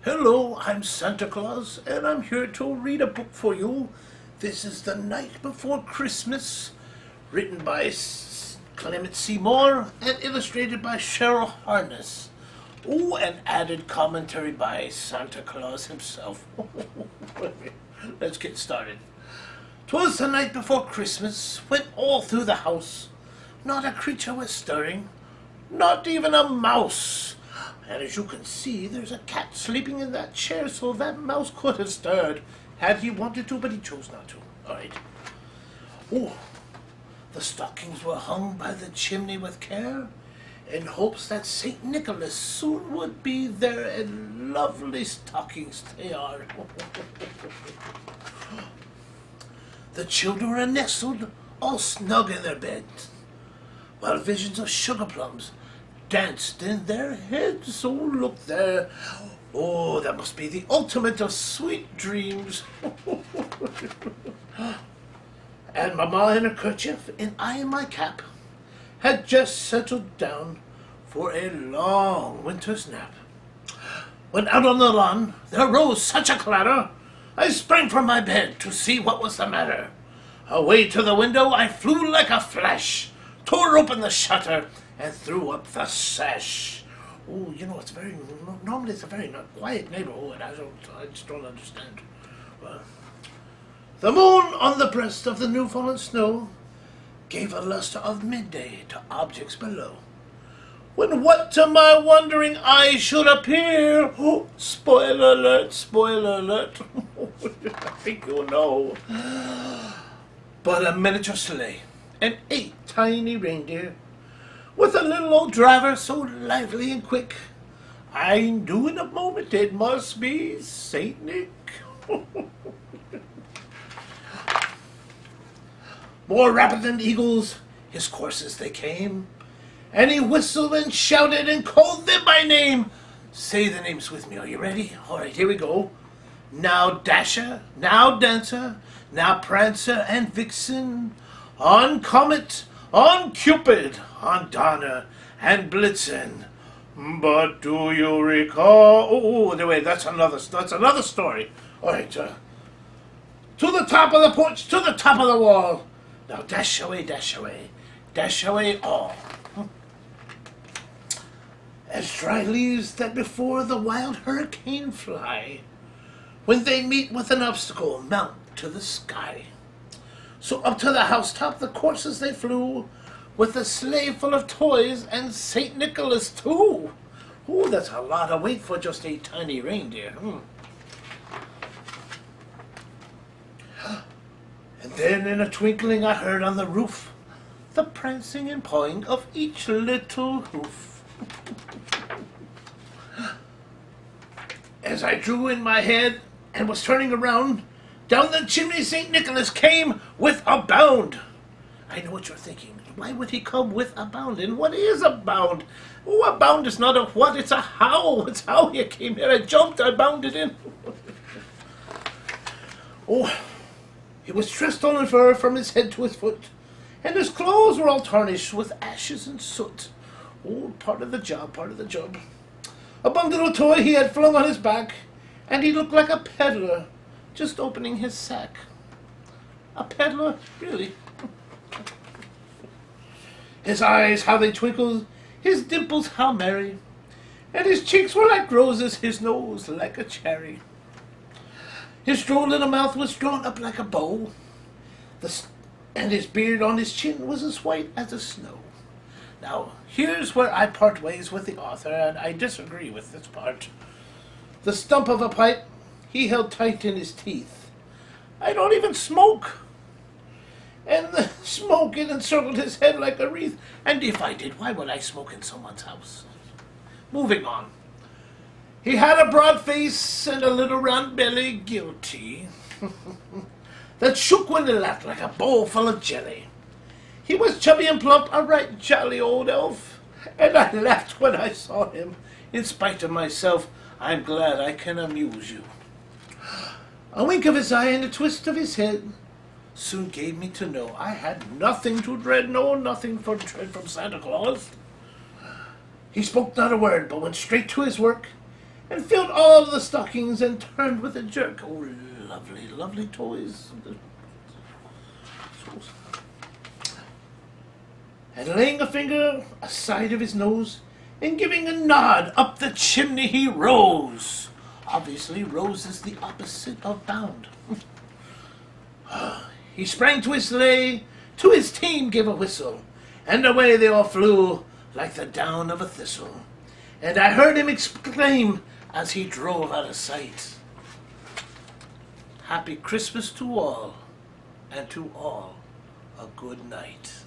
Hello, I'm Santa Claus, and I'm here to read a book for you. This is The Night Before Christmas, written by Clement Seymour and illustrated by Cheryl Harness. Oh, and added commentary by Santa Claus himself. Let's get started. 'Twas the night before Christmas, when all through the house not a creature was stirring, not even a mouse. And as you can see, there's a cat sleeping in that chair, so that mouse could have stirred had he wanted to, but he chose not to. All right. Oh, the stockings were hung by the chimney with care, in hopes that St. Nicholas soon would be there, and lovely stockings they are. The children were nestled all snug in their beds, while visions of sugar plums danced in their heads. Oh, look there. Oh, that must be the ultimate of sweet dreams. And Mamma in her kerchief, and I in my cap, had just settled down for a long winter's nap. When out on the lawn there rose such a clatter, I sprang from my bed to see what was the matter. Away to the window I flew like a flash, tore open the shutter, and threw up the sash. Oh, it's normally it's a very quiet neighborhood. I just don't understand. Well, the moon on the breast of the new-fallen snow gave a luster of midday to objects below. When what to my wondering eyes should appear, oh, spoiler alert, spoiler alert, I think you'll know, but a miniature sleigh and 8 tiny reindeer, with a little old driver so lively and quick, I knew in a moment it must be Saint Nick. More rapid than eagles, his coursers they came, and he whistled and shouted and called them by name. Say the names with me. Are you ready? All right, here we go. Now Dasher, now Dancer, now Prancer and Vixen, on Comet, on Cupid, on Donner and Blitzen. But do you recall? Oh, wait, that's another story. All right, to the top of the porch, to the top of the wall. Now dash away, dash away, dash away all. As dry leaves that before the wild hurricane fly, when they meet with an obstacle, mount to the sky. So up to the housetop the coursers they flew, with a sleigh full of toys and St. Nicholas too. Oh, that's a lot of weight for just 8 tiny reindeer. And then in a twinkling I heard on the roof the prancing and pawing of each little hoof. As I drew in my head and was turning around, down the chimney St. Nicholas came with a bound. I know what you're thinking. Why would he come with a bound? And what is a bound? Oh, a bound is not a what, it's a how. It's how he came here. I jumped, I bounded in. Oh, he was dressed all in fur from his head to his foot, and his clothes were all tarnished with ashes and soot. Oh, part of the job, part of the job. A bundle of toy he had flung on his back, and he looked like a peddler just opening his sack. A peddler? Really? His eyes, how they twinkled, his dimples how merry, and his cheeks were like roses, his nose like a cherry. His droll little mouth was drawn up like a bow, and his beard on his chin was as white as the snow. Now, here's where I part ways with the author, and I disagree with this part. The stump of a pipe he held tight in his teeth. I don't even smoke. And the smoke it encircled his head like a wreath. And if I did, why would I smoke in someone's house? Moving on. He had a broad face and a little round belly, guilty, that shook when he laughed like a bowl full of jelly. He was chubby and plump, a right jolly old elf, and I laughed when I saw him. In spite of myself, I'm glad I can amuse you. A wink of his eye and a twist of his head soon gave me to know I had nothing to dread, no, nothing for dread from Santa Claus. He spoke not a word, but went straight to his work, and filled all the stockings and turned with a jerk. Oh, lovely, lovely toys. And laying a finger aside of his nose and giving a nod up the chimney he rose. Obviously, rose is the opposite of bound. He sprang to his sleigh, to his team gave a whistle, and away they all flew like the down of a thistle. And I heard him exclaim as he drove out of sight, Happy Christmas to all, and to all a good night.